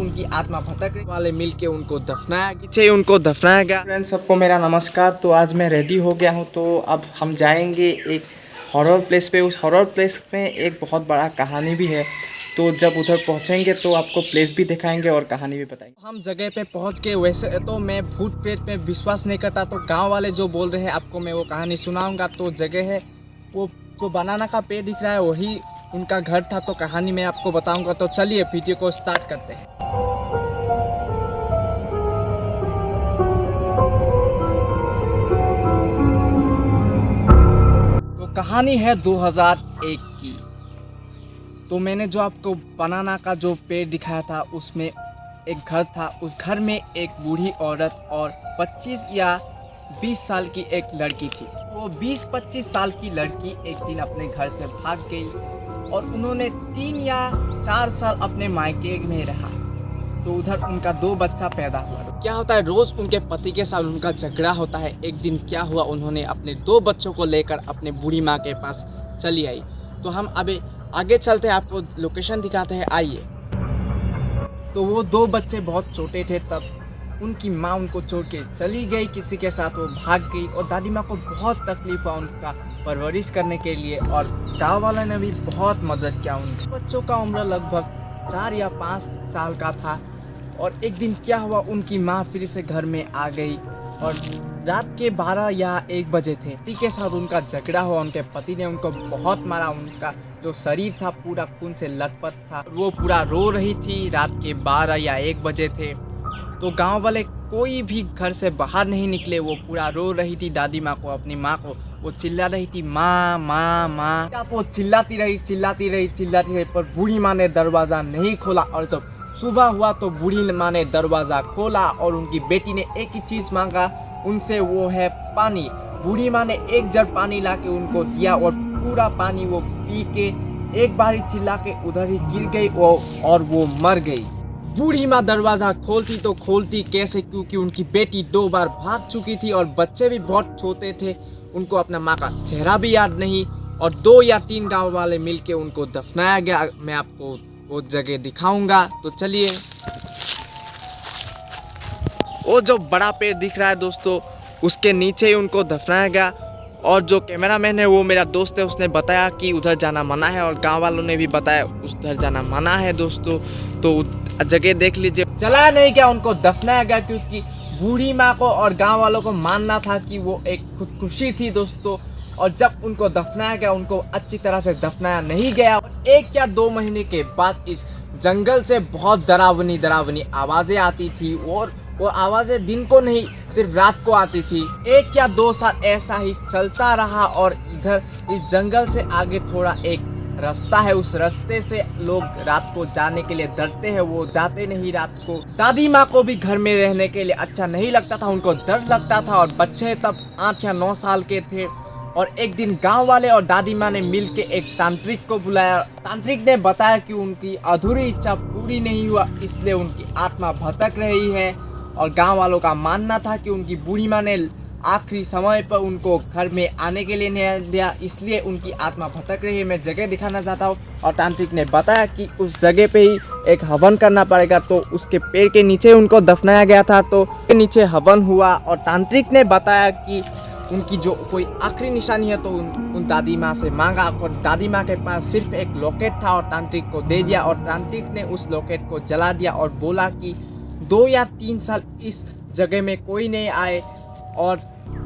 उनकी आत्मा भटकने वाले मिलके उनको दफनाया, पीछे उनको दफनाया गया। फ्रेंड्स, सबको मेरा नमस्कार। तो आज मैं रेडी हो गया हूँ, तो अब हम जाएंगे एक हॉरर प्लेस पे। उस हॉरर प्लेस में एक बहुत बड़ा कहानी भी है, तो जब उधर पहुँचेंगे तो आपको प्लेस भी दिखाएंगे और कहानी भी बताएंगे। हम जगह पे पहुँच गए। वैसे तो मैं भूत प्रेत पे विश्वास नहीं करता, तो गाँव वाले जो बोल रहे हैं आपको मैं वो कहानी सुनाऊँगा। तो जगह है वो जो बनाना का पेड़ दिख रहा है वही उनका घर था, तो कहानी मैं आपको बताऊंगा। तो चलिए वीडियो को स्टार्ट करते हैं। तो कहानी है 2001 की। तो मैंने जो आपको बनाना का जो पेड़ दिखाया था उसमें एक घर था। उस घर में एक बूढ़ी औरत और 25 या 20 साल की एक लड़की थी। वो 20-25 साल की लड़की एक दिन अपने घर से भाग गई और उन्होंने 3 या 4 साल अपने मायके में रहा। तो उधर उनका 2 बच्चा पैदा हुआ। क्या होता है, रोज़ उनके पति के साथ उनका झगड़ा होता है। एक दिन क्या हुआ, उन्होंने अपने 2 बच्चों को लेकर अपने बूढ़ी माँ के पास चली आई। तो हम अभी आगे चलते हैं, आपको लोकेशन दिखाते हैं, आइए। तो वो 2 बच्चे बहुत छोटे थे तब उनकी माँ उनको छोड़ के चली गई किसी के साथ, वो भाग गई। और दादी माँ को बहुत तकलीफ हुआ उनका परवरिश करने के लिए, और गाँव वाले ने भी बहुत मदद किया। उनके बच्चों का उम्र लगभग 4 या 5 साल का था। और एक दिन क्या हुआ, उनकी माँ फिर से घर में आ गई और रात के 12 या 1 बजे थे। पति के साथ उनका झगड़ा हुआ। उनके पति ने उनको बहुत मारा। उनका जो शरीर था पूरा खून से लथपथ था। वो पूरा रो रही थी। रात के 12 या 1 बजे थे। तो गांव वाले कोई भी घर से बाहर नहीं निकले। वो पूरा रो रही थी दादी माँ को, अपनी माँ को। वो चिल्ला रही थी, माँ माँ माँ। वो चिल्लाती रही, पर बूढ़ी माँ ने दरवाज़ा नहीं खोला। और जब सुबह हुआ तो बूढ़ी माँ ने दरवाज़ा खोला और उनकी बेटी ने एक ही चीज़ मांगा उनसे, वो है पानी। बूढ़ी माँ ने 1 जग पानी ला के उनको दिया और पूरा पानी वो पी के एक बारी चिल्ला के उधर ही गिर गई और वो मर गई। बूढ़ी माँ दरवाज़ा खोलती तो खोलती कैसे, क्योंकि उनकी बेटी 2 बार भाग चुकी थी और बच्चे भी बहुत छोटे थे। उनको अपना माँ का चेहरा भी याद नहीं। और 2 या 3 गांव वाले मिलके उनको दफनाया गया। मैं आपको वो जगह दिखाऊंगा, तो चलिए। वो जो बड़ा पेड़ दिख रहा है दोस्तों, उसके नीचे ही उनको दफनाया गया। और जो कैमरामैन है वो मेरा दोस्त है, उसने बताया कि उधर जाना मना है, और गांव वालों ने भी बताया उधर जाना मना है दोस्तों। तो जगह देख लीजिए। चला नहीं गया, उनको दफनाया गया, क्योंकि बूढ़ी माँ को और गांव वालों को मानना था कि वो एक खुदकुशी थी दोस्तों। और जब उनको दफनाया गया, उनको अच्छी तरह से दफनाया नहीं गया। 1 या 2 महीने के बाद इस जंगल से बहुत डरावनी आवाज़ें आती थी। और वो आवाज़ें दिन को नहीं, सिर्फ रात को आती थी। 1 या 2 साल ऐसा ही चलता रहा। और इधर इस जंगल से आगे थोड़ा एक रास्ता है, उस रास्ते से लोग रात को जाने के लिए डरते हैं, वो जाते नहीं रात को। दादी माँ को भी घर में रहने के लिए अच्छा नहीं लगता था, उनको डर लगता था। और बच्चे तब 8 या 9 साल के थे। और एक दिन गांव वाले और दादी माँ ने मिलके एक तांत्रिक को बुलाया। तांत्रिक ने बताया कि उनकी अधूरी इच्छा पूरी नहीं हुआ, इसलिए उनकी आत्मा भटक रही है। और गांव वालों का मानना था कि उनकी बूढ़ी माँ ने आखिरी समय पर उनको घर में आने के लिए नहीं दिया, इसलिए उनकी आत्मा भटक रही है। मैं जगह दिखाना चाहता हूँ। और तांत्रिक ने बताया कि उस जगह पे ही एक हवन करना पड़ेगा। तो उसके पेड़ के नीचे उनको दफनाया गया था। तो नीचे हवन हुआ और तांत्रिक ने बताया कि उनकी जो कोई आखिरी निशानी है तो उन दादी माँ से मांगा। और दादी माँ के पास सिर्फ एक लॉकेट था और तांत्रिक को दे दिया। और तांत्रिक ने उस लॉकेट को जला दिया और बोला कि 2 या 3 साल इस जगह में कोई नहीं आए। और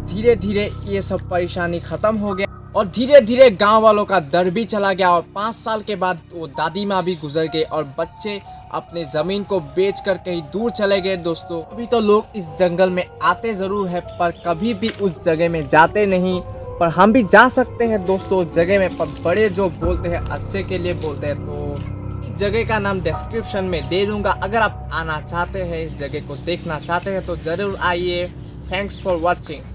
धीरे धीरे ये सब परेशानी ख़त्म हो गया और धीरे धीरे गांव वालों का डर भी चला गया। और 5 साल के बाद वो दादी माँ भी गुजर गए और बच्चे अपने ज़मीन को बेचकर कहीं दूर चले गए दोस्तों। अभी तो लोग इस जंगल में आते ज़रूर है, पर कभी भी उस जगह में जाते नहीं। पर हम भी जा सकते हैं दोस्तों उस जगह में, पर बड़े जो बोलते हैं अच्छे के लिए बोलते हैं। तो इस जगह का नाम डिस्क्रिप्शन में दे दूँगा। अगर आप आना चाहते हैं, इस जगह को देखना चाहते हैं तो ज़रूर आइए। Thanks for watching.